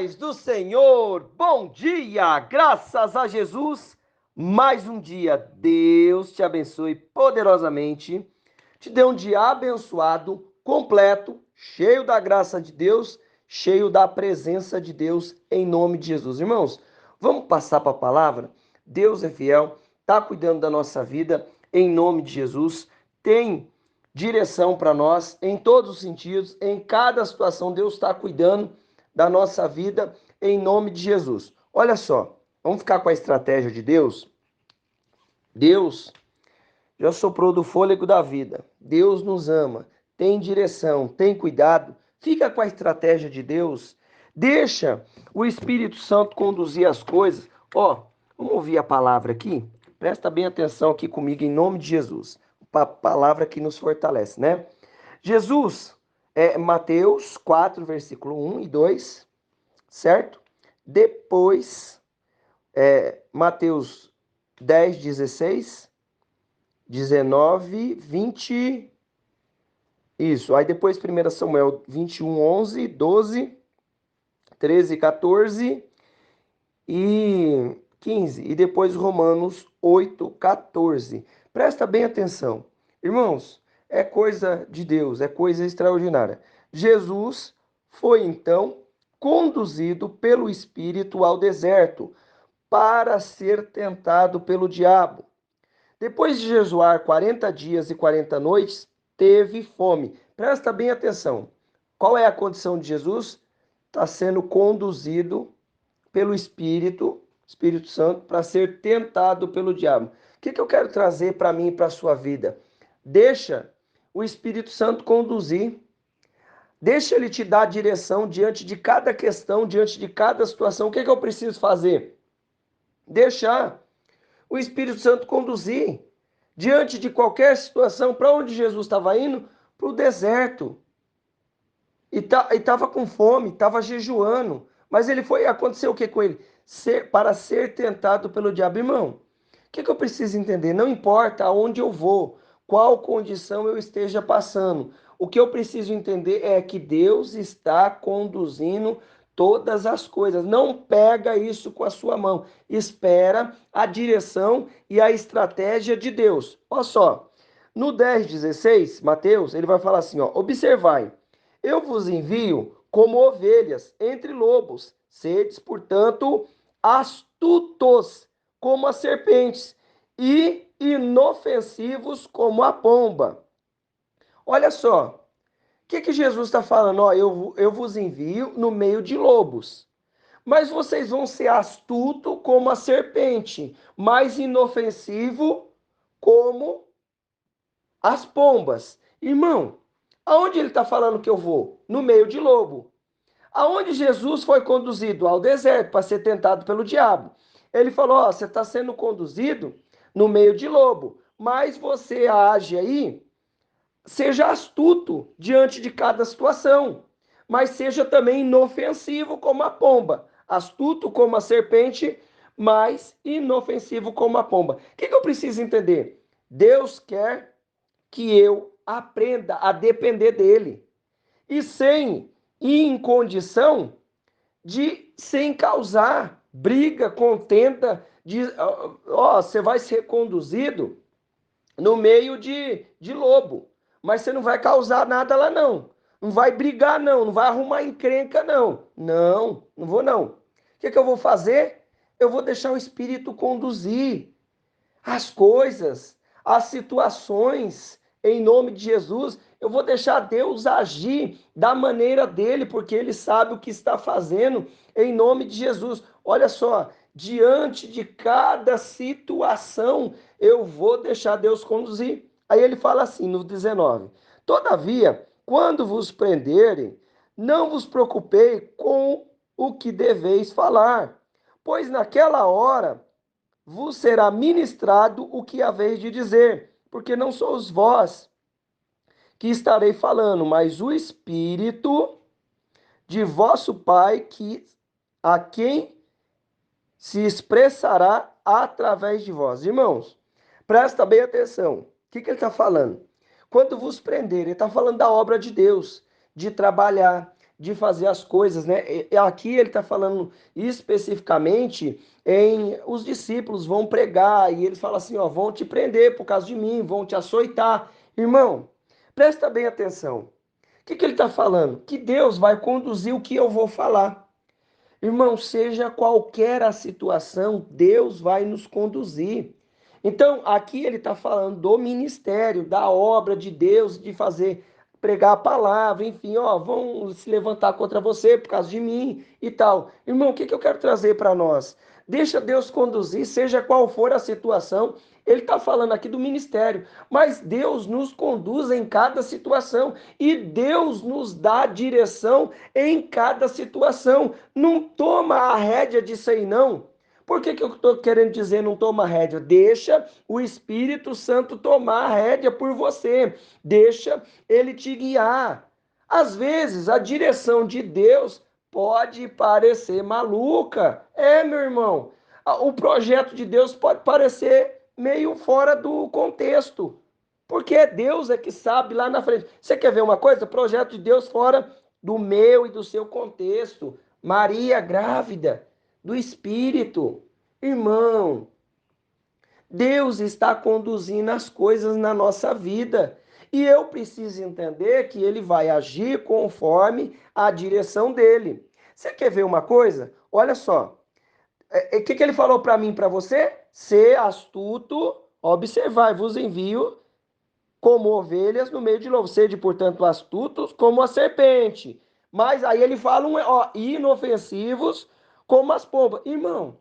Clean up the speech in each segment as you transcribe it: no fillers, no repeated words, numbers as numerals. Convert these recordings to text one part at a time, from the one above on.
paz do Senhor, bom dia, graças a Jesus, mais um dia, Deus te abençoe poderosamente, te dê um dia abençoado, completo, cheio da graça de Deus, cheio da presença de Deus, em nome de Jesus. Irmãos, vamos passar para a palavra? Deus é fiel, está cuidando da nossa vida, em nome de Jesus, tem direção para nós, em todos os sentidos, em cada situação, Deus está cuidando da nossa vida em nome de Jesus. Olha só, vamos ficar com a estratégia de Deus? Deus já soprou do fôlego da vida. Deus nos ama, tem direção, tem cuidado. Fica com a estratégia de Deus. Deixa o Espírito Santo conduzir as coisas. Ó, vamos ouvir a palavra aqui? Presta bem atenção aqui comigo em nome de Jesus. A palavra que nos fortalece, né? Jesus, Mateus 4, versículo 1 e 2, certo? Depois, Mateus 10, 16, 19, 20, isso. Aí depois 1 Samuel 21, 11, 12, 13, 14 e 15. E depois Romanos 8, 14. Presta bem atenção. Irmãos, é coisa de Deus, é coisa extraordinária. Jesus foi então conduzido pelo Espírito ao deserto para ser tentado pelo diabo. Depois de jejuar 40 dias e 40 noites, teve fome. Presta bem atenção. Qual é a condição de Jesus? Está sendo conduzido pelo Espírito Santo, para ser tentado pelo diabo. O que eu quero trazer para mim e para a sua vida? Deixa o Espírito Santo conduzir. Deixa ele te dar direção diante de cada questão, diante de cada situação. O que eu preciso fazer? Deixar o Espírito Santo conduzir diante de qualquer situação. Para onde Jesus estava indo? Para o deserto. E estava com fome, estava jejuando. Mas ele foi, aconteceu o que com ele? Para ser tentado pelo diabo. Irmão, o que eu preciso entender? Não importa aonde eu vou, qual condição eu esteja passando. O que eu preciso entender é que Deus está conduzindo todas as coisas. Não pega isso com a sua mão. Espera a direção e a estratégia de Deus. Olha só, no 10:16, Mateus, ele vai falar assim, ó, observai, eu vos envio como ovelhas entre lobos. Sedes, portanto, astutos como as serpentes e inofensivos como a pomba. Olha só, o que Jesus está falando? Ó, eu vos envio no meio de lobos, mas vocês vão ser astutos como a serpente, mais inofensivo como as pombas. Irmão, aonde ele está falando que eu vou? No meio de lobo. Aonde Jesus foi conduzido? Ao deserto, para ser tentado pelo diabo. Ele falou, ó, você está sendo conduzido no meio de lobo, mas você age aí, seja astuto diante de cada situação, mas seja também inofensivo como a pomba, astuto como a serpente, mas inofensivo como a pomba. O que eu preciso entender? Deus quer que eu aprenda a depender dele. E sem ir em condição de sem causar briga, contenda, você vai ser conduzido no meio de lobo, mas você não vai causar nada lá não. Não vai brigar não, não vai arrumar encrenca não. Não, não vou não. O que eu vou fazer? Eu vou deixar o Espírito conduzir as coisas, as situações, em nome de Jesus. Eu vou deixar Deus agir da maneira dele, porque ele sabe o que está fazendo, em nome de Jesus. Olha só, diante de cada situação, eu vou deixar Deus conduzir. Aí ele fala assim no 19: todavia, quando vos prenderem, não vos preocupei com o que deveis falar, pois naquela hora vos será ministrado o que haveis de dizer, porque não sois vós que estarei falando, mas o Espírito de vosso Pai, a quem se expressará através de vós. Irmãos, presta bem atenção. O que ele está falando? Quando vos prender, ele está falando da obra de Deus, de trabalhar, de fazer as coisas, né? E aqui ele está falando especificamente em os discípulos vão pregar e eles falam assim, ó, vão te prender por causa de mim, vão te açoitar. Irmão, presta bem atenção. O que ele está falando? Que Deus vai conduzir o que eu vou falar. Irmão, seja qualquer a situação, Deus vai nos conduzir. Então, aqui ele está falando do ministério, da obra de Deus, de fazer, pregar a palavra, enfim, ó, vão se levantar contra você por causa de mim e tal. Irmão, o que eu quero trazer para nós? Deixa Deus conduzir, seja qual for a situação. Ele está falando aqui do ministério, mas Deus nos conduz em cada situação e Deus nos dá direção em cada situação. Não toma a rédea disso aí, não. Por que eu estou querendo dizer não toma a rédea? Deixa o Espírito Santo tomar a rédea por você. Deixa ele te guiar. Às vezes, a direção de Deus pode parecer maluca. É, meu irmão. O projeto de Deus pode parecer meio fora do contexto. Porque Deus é que sabe lá na frente. Você quer ver uma coisa? Projeto de Deus fora do meu e do seu contexto. Maria grávida do Espírito. Irmão, Deus está conduzindo as coisas na nossa vida. E eu preciso entender que ele vai agir conforme a direção dele. Você quer ver uma coisa? Olha só. O que ele falou para mim e para você? Ser astuto, observar, vos envio como ovelhas no meio de lobos. Sede, portanto, astutos como a serpente. Mas aí ele fala, ó, inofensivos como as pombas. Irmão,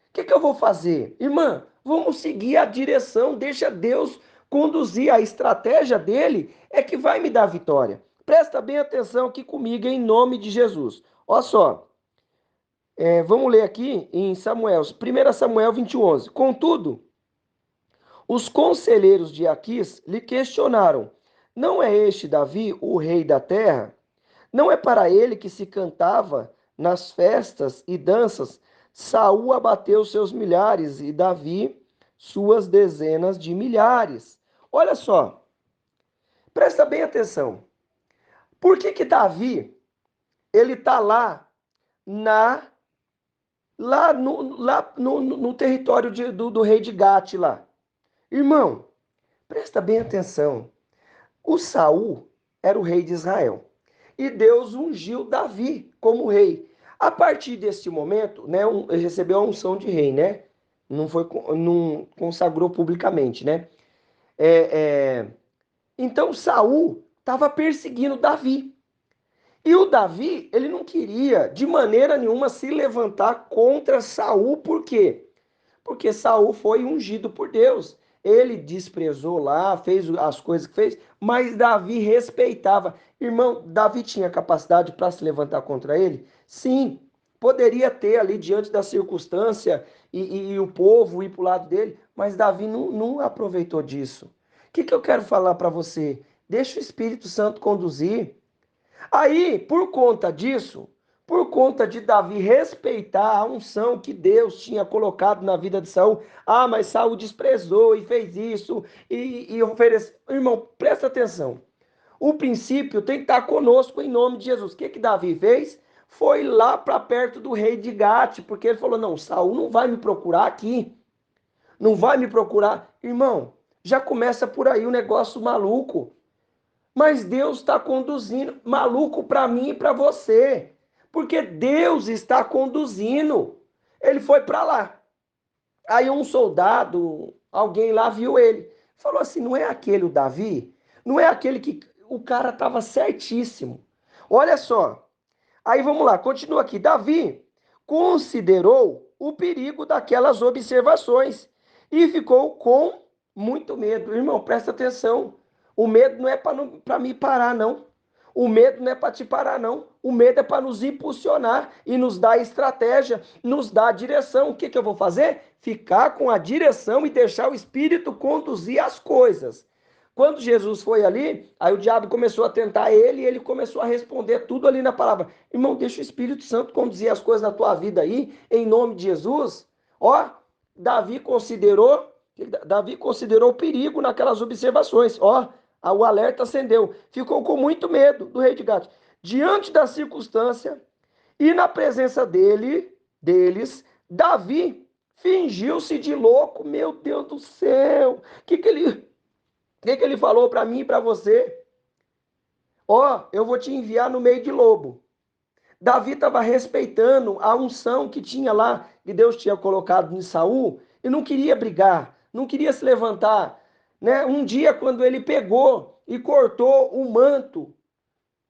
o que eu vou fazer? Irmã, vamos seguir a direção, deixa Deus conduzir. A estratégia dele é que vai me dar vitória. Presta bem atenção aqui comigo em nome de Jesus. Olha só, vamos ler aqui em Samuel, 1 Samuel 21:11. Contudo, os conselheiros de Aquis lhe questionaram: não é este Davi o rei da terra? Não é para ele que se cantava nas festas e danças? Saul abateu seus milhares e Davi suas dezenas de milhares. Olha só, presta bem atenção. Por que Davi ele está no território do rei de Gate lá? Irmão, presta bem atenção. O Saul era o rei de Israel e Deus ungiu Davi como rei. A partir deste momento, né, ele recebeu a unção de rei, né? Não consagrou publicamente, né? Então Saul estava perseguindo Davi. E o Davi, ele não queria de maneira nenhuma se levantar contra Saul, por quê? Porque Saul foi ungido por Deus. Ele desprezou lá, fez as coisas que fez, mas Davi respeitava. Irmão, Davi tinha capacidade para se levantar contra ele? Sim, poderia ter ali diante da circunstância e o povo ir para o lado dele, mas Davi não aproveitou disso. O que eu quero falar para você? Deixa o Espírito Santo conduzir. Aí, por conta disso, por conta de Davi respeitar a unção que Deus tinha colocado na vida de Saul, mas Saul desprezou e fez isso e ofereceu. Irmão, presta atenção. O princípio tem que estar conosco em nome de Jesus. O que Davi fez? Foi lá para perto do rei de Gate, porque ele falou: não, Saul não vai me procurar aqui. Não vai me procurar. Irmão, já começa por aí o negócio maluco. Mas Deus está conduzindo, maluco para mim e para você, porque Deus está conduzindo. Ele foi para lá. Aí um soldado, alguém lá viu ele, falou assim: não é aquele o Davi? Não é aquele que o cara estava certíssimo. Olha só. Aí vamos lá, continua aqui. Davi considerou o perigo daquelas observações e ficou com muito medo. Irmão, presta atenção. O medo não é para me parar, não. O medo não é para te parar, não. O medo é para nos impulsionar e nos dar estratégia, nos dar direção. O que eu vou fazer? Ficar com a direção e deixar o Espírito conduzir as coisas. Quando Jesus foi ali, aí o diabo começou a tentar ele e ele começou a responder tudo ali na palavra. Irmão, deixa o Espírito Santo conduzir as coisas na tua vida aí, em nome de Jesus. Ó, Davi considerou o perigo naquelas observações. Ó, o alerta acendeu. Ficou com muito medo do rei de Gade. diante da circunstância e na presença deles, Davi fingiu-se de louco. Meu Deus do céu! O que ele falou para mim e para você? Ó, eu vou te enviar no meio de lobo. Davi estava respeitando a unção que tinha lá, que Deus tinha colocado em Saul, e não queria brigar, não queria se levantar. Né? Um dia, quando ele pegou e cortou o manto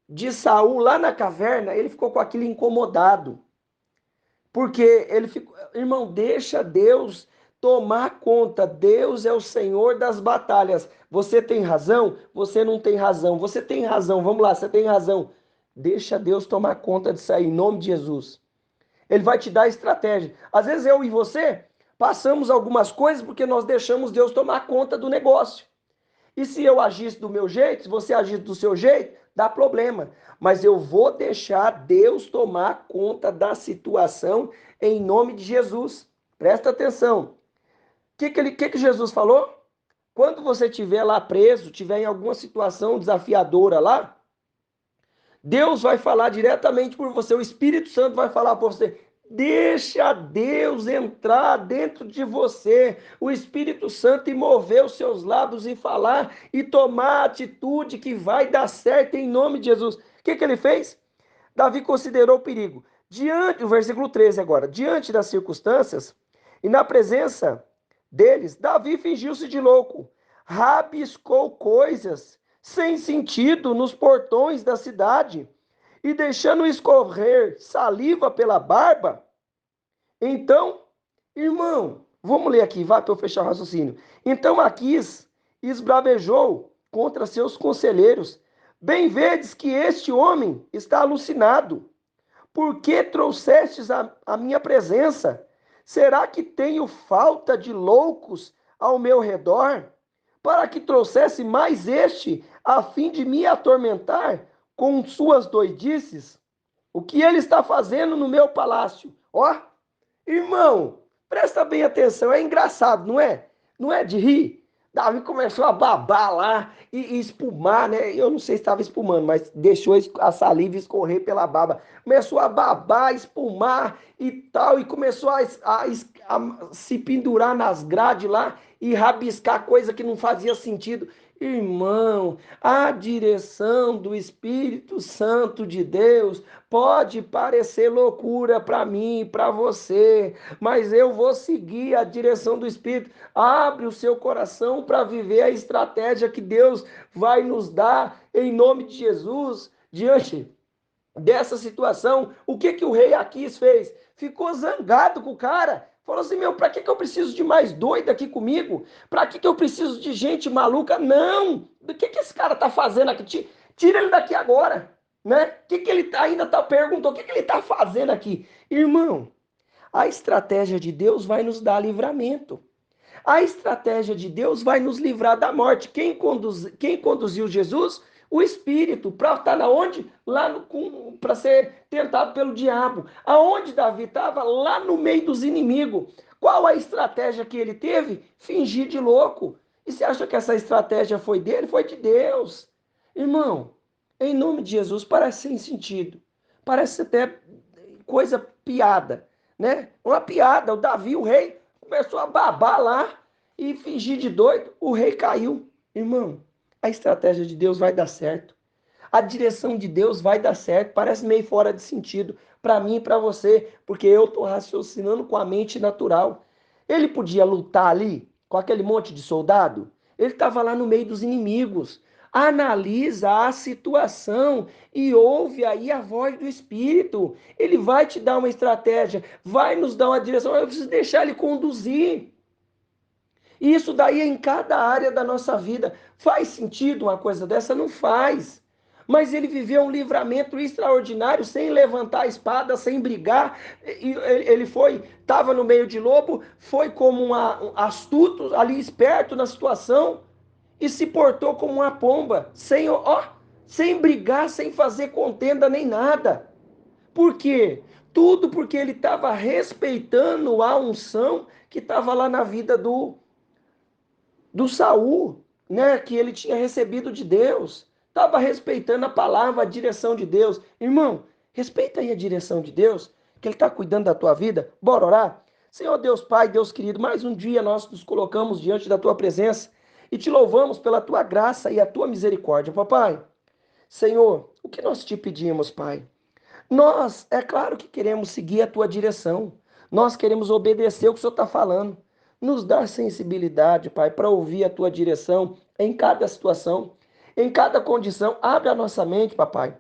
de Saul lá na caverna, ele ficou com aquilo incomodado. Porque ele ficou, irmão, deixa Deus tomar conta. Deus é o Senhor das batalhas. Você tem razão? Você não tem razão. Você tem razão. Vamos lá, você tem razão. Deixa Deus tomar conta disso aí, em nome de Jesus. Ele vai te dar estratégia. Às vezes eu e você passamos algumas coisas porque nós deixamos Deus tomar conta do negócio. E se eu agisse do meu jeito, se você agisse do seu jeito, dá problema. Mas eu vou deixar Deus tomar conta da situação em nome de Jesus. Presta atenção. O que Jesus falou? Quando você estiver lá preso, estiver em alguma situação desafiadora lá, Deus vai falar diretamente por você. O Espírito Santo vai falar por você. Deixa Deus entrar dentro de você, o Espírito Santo, e mover os seus lábios e falar e tomar a atitude que vai dar certo em nome de Jesus. O que ele fez? Davi considerou o perigo. O versículo 13 agora. Diante das circunstâncias e na presença deles, Davi fingiu-se de louco, rabiscou coisas sem sentido nos portões da cidade e deixando escorrer saliva pela barba. Então, irmão, vamos ler aqui, vai para eu fechar o raciocínio. Então Aquis esbravejou contra seus conselheiros. Bem vedes que este homem está alucinado. Por que trouxestes a minha presença? Será que tenho falta de loucos ao meu redor? Para que trouxesse mais este, a fim de me atormentar com suas doidices? O que ele está fazendo no meu palácio? Ó, irmão, presta bem atenção, é engraçado, não é? Não é de rir? Davi começou a babar lá e espumar, né? Eu não sei se estava espumando, mas deixou a saliva escorrer pela baba. Começou a babar, espumar e tal, e começou a se pendurar nas grades lá e rabiscar coisa que não fazia sentido. Irmão, a direção do Espírito Santo de Deus pode parecer loucura para mim, para você, mas eu vou seguir a direção do Espírito. Abre o seu coração para viver a estratégia que Deus vai nos dar em nome de Jesus diante dessa situação. O que o rei Aquis fez? Ficou zangado com o cara. Falou assim, meu, para que eu preciso de mais doido aqui comigo? Para que eu preciso de gente maluca? Não! O que esse cara tá fazendo aqui? Tira ele daqui agora, né? O que ele ainda perguntou? O que ele tá fazendo aqui? Irmão, a estratégia de Deus vai nos dar livramento. A estratégia de Deus vai nos livrar da morte. Quem conduziu Jesus? O Espírito, para estar na onde? Lá para ser tentado pelo diabo. Aonde Davi estava? Lá no meio dos inimigos. Qual a estratégia que ele teve? Fingir de louco. E você acha que essa estratégia foi dele? Foi de Deus. Irmão, em nome de Jesus, parece sem sentido. Parece até coisa piada, né? Uma piada. O Davi, o rei, começou a babar lá e fingir de doido. O rei caiu. Irmão, a estratégia de Deus vai dar certo. A direção de Deus vai dar certo. Parece meio fora de sentido para mim e para você, porque eu estou raciocinando com a mente natural. Ele podia lutar ali com aquele monte de soldado? Ele estava lá no meio dos inimigos. Analisa a situação e ouve aí a voz do Espírito. Ele vai te dar uma estratégia, vai nos dar uma direção. Eu preciso deixar ele conduzir. E isso daí é em cada área da nossa vida. Faz sentido uma coisa dessa? Não faz. Mas ele viveu um livramento extraordinário, sem levantar a espada, sem brigar. Ele estava no meio de lobo, foi como um astuto, ali esperto na situação, e se portou como uma pomba, sem brigar, sem fazer contenda nem nada. Por quê? Tudo porque ele estava respeitando a unção que estava lá na vida do Saul, né, que ele tinha recebido de Deus. estava respeitando a palavra, a direção de Deus. Irmão, respeita aí a direção de Deus, que Ele está cuidando da tua vida. Bora orar? Senhor Deus Pai, Deus querido, mais um dia nós nos colocamos diante da tua presença e te louvamos pela tua graça e a tua misericórdia, papai. Senhor, o que nós te pedimos, Pai? Nós, é claro que queremos seguir a tua direção. Nós queremos obedecer o que o Senhor está falando. Nos dá sensibilidade, Pai, para ouvir a tua direção em cada situação, em cada condição. Abre a nossa mente, papai.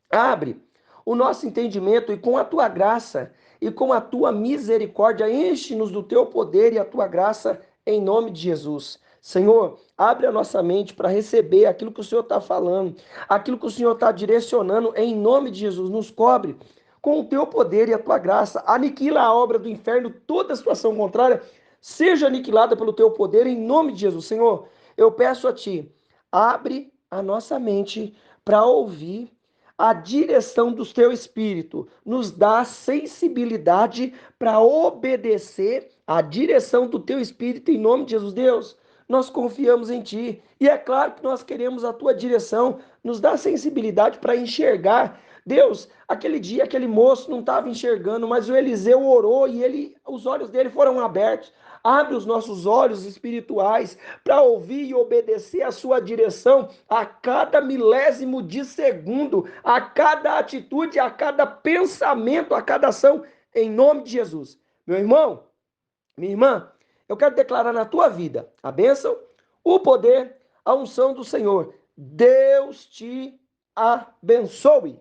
Abre o nosso entendimento e com a tua graça e com a tua misericórdia, enche-nos do teu poder e a tua graça em nome de Jesus. Senhor, abre a nossa mente para receber aquilo que o Senhor está falando, aquilo que o Senhor está direcionando em nome de Jesus. Nos cobre com o teu poder e a tua graça. Aniquila a obra do inferno, toda situação contrária seja aniquilada pelo teu poder em nome de Jesus. Senhor, eu peço a ti, abre a nossa mente para ouvir a direção do teu espírito, nos dá sensibilidade para obedecer à direção do teu espírito em nome de Jesus. Deus, nós confiamos em ti e é claro que nós queremos a tua direção, nos dá sensibilidade para enxergar. Deus, aquele dia aquele moço não estava enxergando, mas o Eliseu orou e os olhos dele foram abertos. Abre os nossos olhos espirituais para ouvir e obedecer a sua direção a cada milésimo de segundo, a cada atitude, a cada pensamento, a cada ação, em nome de Jesus. Meu irmão, minha irmã, eu quero declarar na tua vida a bênção, o poder, a unção do Senhor. Deus te abençoe.